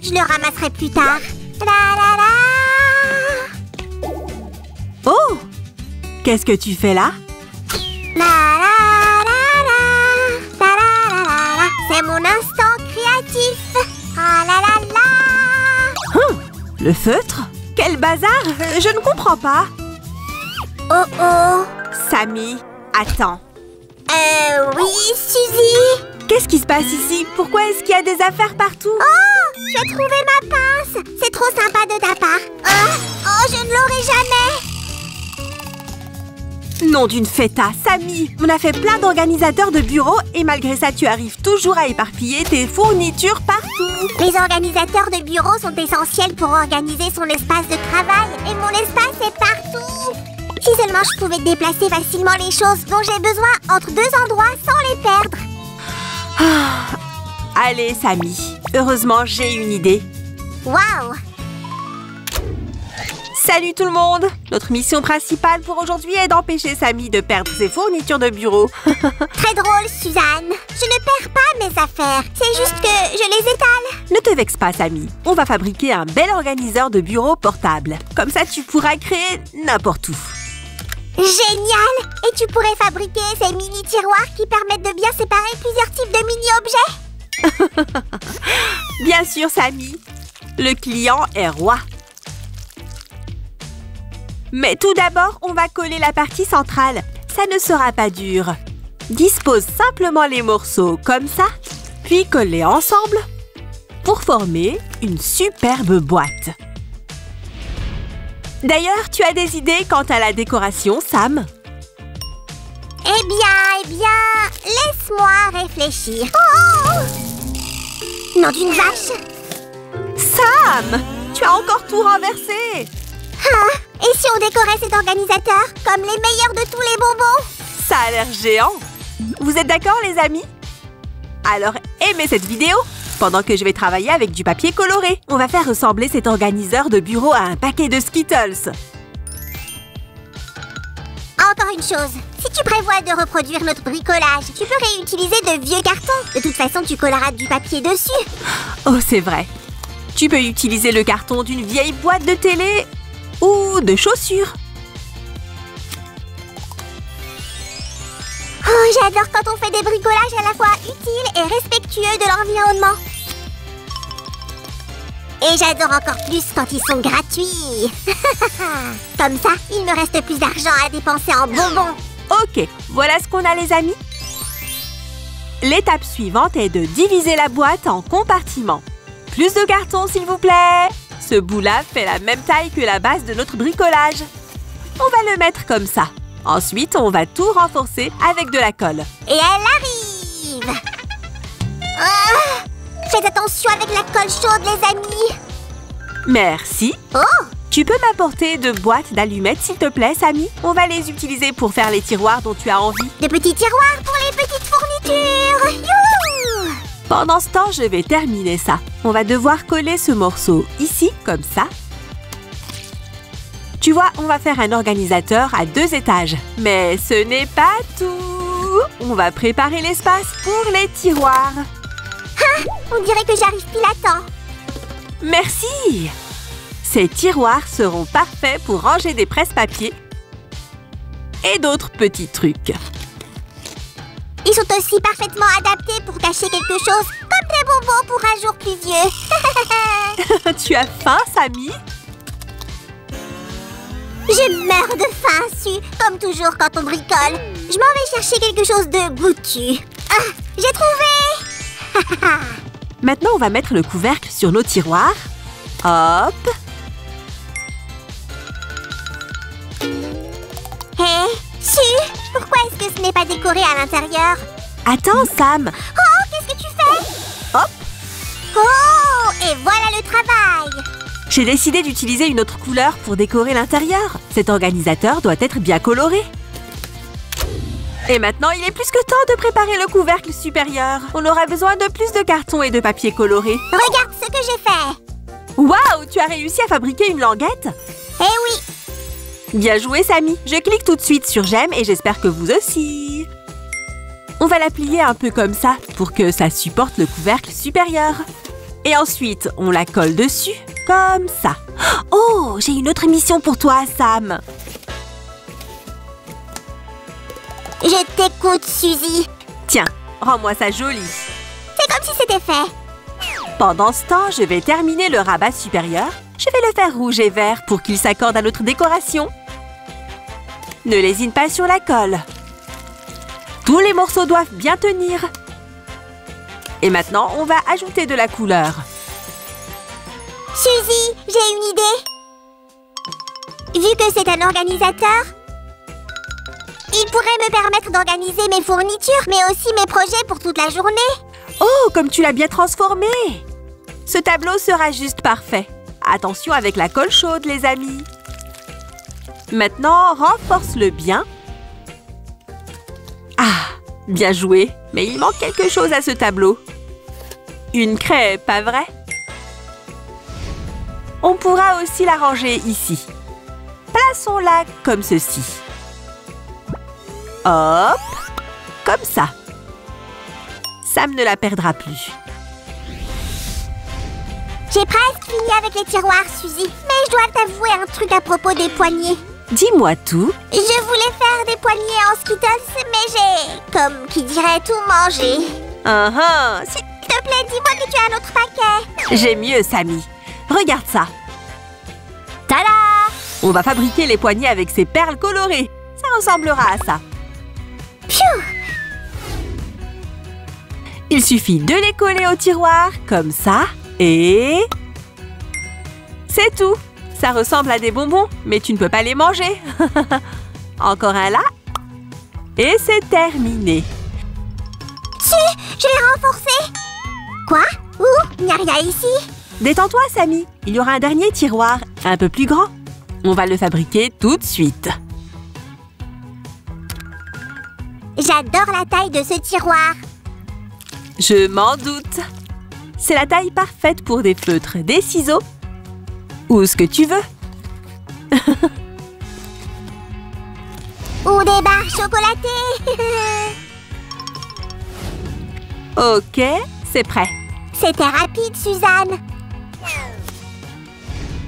Je le ramasserai plus tard. Oh! Qu'est-ce que tu fais là? C'est mon instant créatif. Ah la la la. Le feutre? Quel bazar! Je ne comprends pas. Oh oh. Samy, attends. Oui, Suzy. Qu'est-ce qui se passe ici? Pourquoi est-ce qu'il y a des affaires partout? Oh, j'ai trouvé ma pince. C'est trop sympa de ta part. Oh, je ne l'aurai jamais. Nom d'une feta, Samy! On a fait plein d'organisateurs de bureaux et malgré ça, tu arrives toujours à éparpiller tes fournitures partout. Les organisateurs de bureaux sont essentiels pour organiser son espace de travail et mon espace est partout. Si seulement je pouvais déplacer facilement les choses dont j'ai besoin entre deux endroits sans les perdre. Allez, Samy. Heureusement, j'ai une idée. Waouh! Salut tout le monde! Notre mission principale pour aujourd'hui est d'empêcher Samy de perdre ses fournitures de bureau. Très drôle, Suzanne. Je ne perds pas mes affaires. C'est juste que je les étale. Ne te vexe pas, Samy. On va fabriquer un bel organiseur de bureau portable. Comme ça, tu pourras créer n'importe où. Génial! Et tu pourrais fabriquer ces mini-tiroirs qui permettent de bien séparer plusieurs types de mini-objets? Bien sûr, Samy. Le client est roi. Mais tout d'abord, on va coller la partie centrale. Ça ne sera pas dur. Dispose simplement les morceaux comme ça, puis colle-les ensemble pour former une superbe boîte. D'ailleurs, tu as des idées quant à la décoration, Sam? Eh bien, laisse-moi réfléchir. Oh! Nom d'une vache! Sam! Tu as encore tout renversé! Ah, et si on décorait cet organisateur comme les meilleurs de tous les bonbons? Ça a l'air géant! Vous êtes d'accord, les amis? Alors, aimez cette vidéo! Pendant que je vais travailler avec du papier coloré. On va faire ressembler cet organiseur de bureau à un paquet de Skittles. Encore une chose. Si tu prévois de reproduire notre bricolage, tu peux réutiliser de vieux cartons. De toute façon, tu colleras du papier dessus. Oh, c'est vrai. Tu peux utiliser le carton d'une vieille boîte de télé ou de chaussures. Oh, j'adore quand on fait des bricolages à la fois utiles et respectueux de l'environnement. Et j'adore encore plus quand ils sont gratuits. Comme ça, il me reste plus d'argent à dépenser en bonbons. Ok, voilà ce qu'on a, les amis. L'étape suivante est de diviser la boîte en compartiments. Plus de carton, s'il vous plaît. Ce bout-là fait la même taille que la base de notre bricolage. On va le mettre comme ça. Ensuite, on va tout renforcer avec de la colle. Et elle arrive! Faites attention avec la colle chaude, les amis! Merci. Oh! Tu peux m'apporter 2 boîtes d'allumettes, s'il te plaît, Samy? On va les utiliser pour faire les tiroirs dont tu as envie. De petits tiroirs pour les petites fournitures! Youhou! Pendant ce temps, je vais terminer ça. On va devoir coller ce morceau ici, comme ça. Tu vois, on va faire un organisateur à 2 étages. Mais ce n'est pas tout. On va préparer l'espace pour les tiroirs. Ah, on dirait que j'arrive pile à temps. Merci! Ces tiroirs seront parfaits pour ranger des presse-papiers et d'autres petits trucs. Ils sont aussi parfaitement adaptés pour cacher quelque chose, comme des bonbons pour un jour pluvieux. Tu as faim, Samy? Je meurs de faim, Su, comme toujours quand on bricole. Je m'en vais chercher quelque chose de goûtu. Ah, j'ai trouvé! Maintenant, on va mettre le couvercle sur nos tiroirs. Hop! Hé, Su, pourquoi est-ce que ce n'est pas décoré à l'intérieur? Attends, Sam! Oh, qu'est-ce que tu fais? Hop! Oh, et voilà le travail! J'ai décidé d'utiliser une autre couleur pour décorer l'intérieur. Cet organisateur doit être bien coloré. Et maintenant, il est plus que temps de préparer le couvercle supérieur. On aura besoin de plus de carton et de papier coloré. Regarde ce que j'ai fait! Waouh! Tu as réussi à fabriquer une languette? Eh oui! Bien joué, Samy. Je clique tout de suite sur j'aime et j'espère que vous aussi. On va la plier un peu comme ça pour que ça supporte le couvercle supérieur. Et ensuite, on la colle dessus, comme ça. Oh, j'ai une autre mission pour toi, Sam. Je t'écoute, Suzy. Tiens, rends-moi ça joli. C'est comme si c'était fait. Pendant ce temps, je vais terminer le rabat supérieur. Je vais le faire rouge et vert pour qu'il s'accorde à notre décoration. Ne lésine pas sur la colle. Tous les morceaux doivent bien tenir. Et maintenant, on va ajouter de la couleur. Suzy, j'ai une idée. Vu que c'est un organisateur, il pourrait me permettre d'organiser mes fournitures, mais aussi mes projets pour toute la journée. Oh, comme tu l'as bien transformé! Ce tableau sera juste parfait. Attention avec la colle chaude, les amis. Maintenant, renforce-le bien. Ah, bien joué. Mais il manque quelque chose à ce tableau. Une craie, pas vrai? On pourra aussi la ranger ici. Plaçons-la comme ceci. Hop, comme ça. Sam ne la perdra plus. J'ai presque fini avec les tiroirs, Suzy. Mais je dois t'avouer un truc à propos des poignées. Dis-moi tout. Je voulais faire des poignées en Skittles, mais j'ai, comme qui dirait, tout mangé. S'il te plaît, dis-moi que tu as un autre paquet. J'ai mieux, Sammy. Regarde ça. Tada! On va fabriquer les poignées avec ces perles colorées. Ça ressemblera à ça. Pfiou! Il suffit de les coller au tiroir, comme ça, et... c'est tout. Ça ressemble à des bonbons, mais tu ne peux pas les manger. Encore un là. Et c'est terminé. Je l'ai renforcé. Quoi? Où? Il n'y a rien ici. Détends-toi, Sammy. Il y aura un dernier tiroir, un peu plus grand. On va le fabriquer tout de suite. J'adore la taille de ce tiroir. Je m'en doute. C'est la taille parfaite pour des feutres, des ciseaux ou ce que tu veux. Ou des barres chocolatées. Ok, c'est prêt. C'était rapide, Suzanne.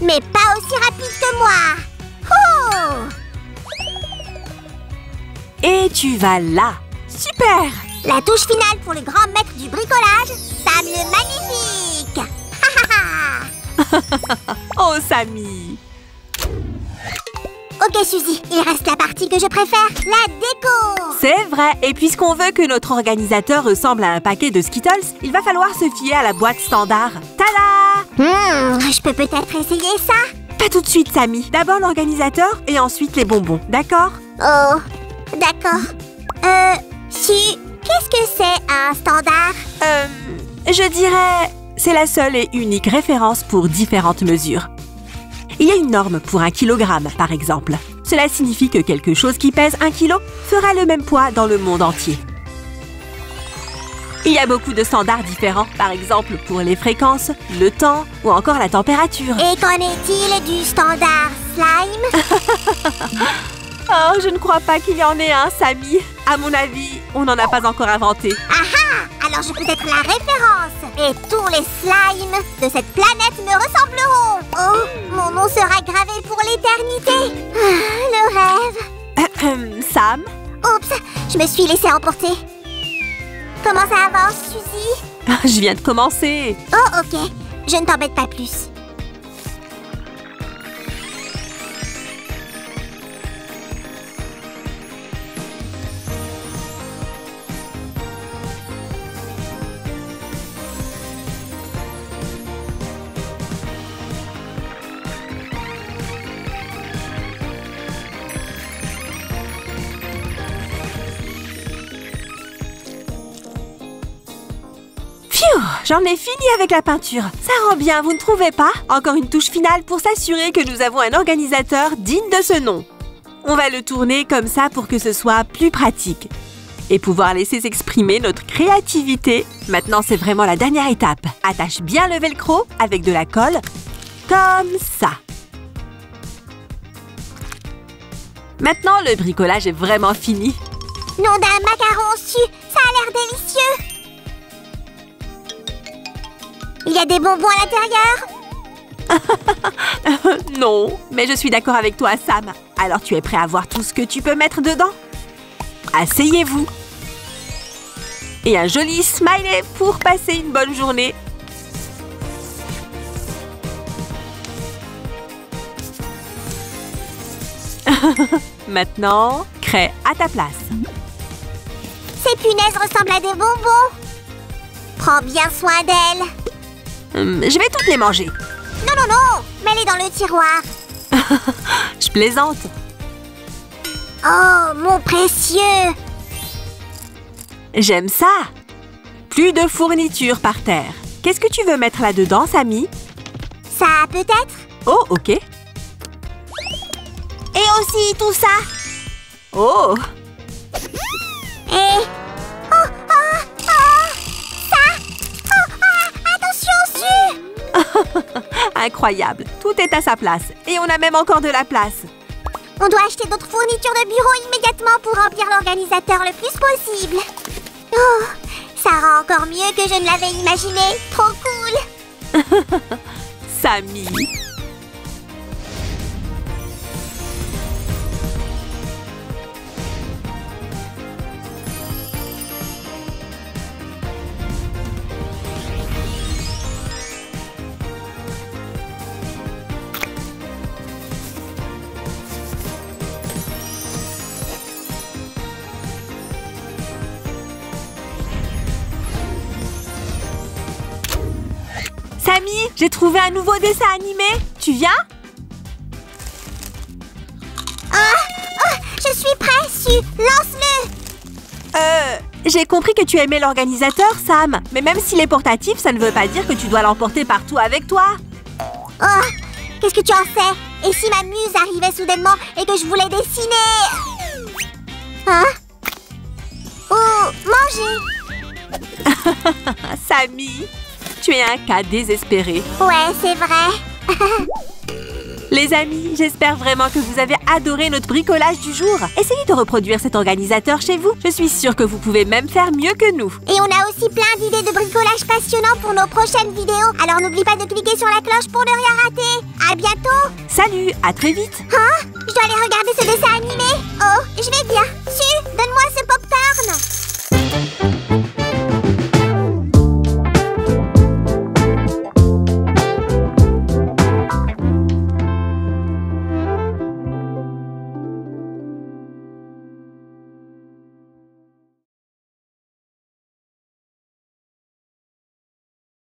Mais pas aussi rapide que moi. Oh! Et tu vas là. Super! La touche finale pour le grand maître du bricolage, Sam le Magnifique. Oh, Sammy! Ok, Suzy, il reste la partie que je préfère, la déco. C'est vrai. Et puisqu'on veut que notre organisateur ressemble à un paquet de Skittles, il va falloir se fier à la boîte standard. Tada! Je peux peut-être essayer ça? Pas tout de suite, Sammy. D'abord l'organisateur et ensuite les bonbons, d'accord? Oh, d'accord. Qu'est-ce que c'est un standard? Je dirais... c'est la seule et unique référence pour différentes mesures. Il y a une norme pour 1 kilogramme, par exemple. Cela signifie que quelque chose qui pèse 1 kilo fera le même poids dans le monde entier. Il y a beaucoup de standards différents, par exemple pour les fréquences, le temps ou encore la température. Et qu'en est-il du standard slime? Oh, je ne crois pas qu'il y en ait un, Sammy. À mon avis, on n'en a pas encore inventé. Ah! Alors je peux être la référence. Et tous les slimes de cette planète me ressembleront. Oh, mon nom sera gravé pour l'éternité. Le rêve. Sam? Oups, je me suis laissée emporter. Comment ça avance, Suzy? Je viens de commencer. Oh, ok. Je ne t'embête pas plus. J'en ai fini avec la peinture. Ça rend bien, vous ne trouvez pas? Encore une touche finale pour s'assurer que nous avons un organisateur digne de ce nom. On va le tourner comme ça pour que ce soit plus pratique et pouvoir laisser s'exprimer notre créativité. Maintenant, c'est vraiment la dernière étape. Attache bien le velcro avec de la colle, comme ça. Maintenant, le bricolage est vraiment fini. Nom d'un macaron su, Ça a l'air délicieux. Il y a des bonbons à l'intérieur? Non, mais je suis d'accord avec toi, Sam. Alors tu es prêt à voir tout ce que tu peux mettre dedans? Asseyez-vous. Et un joli smiley pour passer une bonne journée. Maintenant, Cray à ta place. Ces punaises ressemblent à des bonbons. Prends bien soin d'elles. Je vais toutes les manger. Non, non, non. Mets-les dans le tiroir. Je plaisante. Oh, mon précieux. J'aime ça. Plus de fournitures par terre. Qu'est-ce que tu veux mettre là-dedans, Sammy? Ça, peut-être? Oh, ok. Et aussi tout ça. Oh! Et... Oh, oh, oh. Ça. Oh, oh, attention, su. Incroyable. Tout est à sa place. Et on a même encore de la place. On doit acheter d'autres fournitures de bureau immédiatement pour remplir l'organisateur le plus possible. Oh, ça rend encore mieux que je ne l'avais imaginé. Trop cool. Sammy. Sammy, j'ai trouvé un nouveau dessin animé. Tu viens? Je suis prêt, Su. Lance-le. J'ai compris que tu aimais l'organisateur, Sam. Mais même s'il est portatif, ça ne veut pas dire que tu dois l'emporter partout avec toi. Oh, qu'est-ce que tu en sais? Et si ma muse arrivait soudainement et que je voulais dessiner? Hein? Oh, manger. Sammy, tu es un cas désespéré. Ouais, c'est vrai. Les amis, j'espère vraiment que vous avez adoré notre bricolage du jour. Essayez de reproduire cet organisateur chez vous. Je suis sûre que vous pouvez même faire mieux que nous. Et on a aussi plein d'idées de bricolage passionnants pour nos prochaines vidéos. Alors n'oublie pas de cliquer sur la cloche pour ne rien rater. À bientôt. Salut, à très vite. Hein? Je dois aller regarder ce dessin animé. Oh, je vais bien. Su, donne-moi ce pop-corn.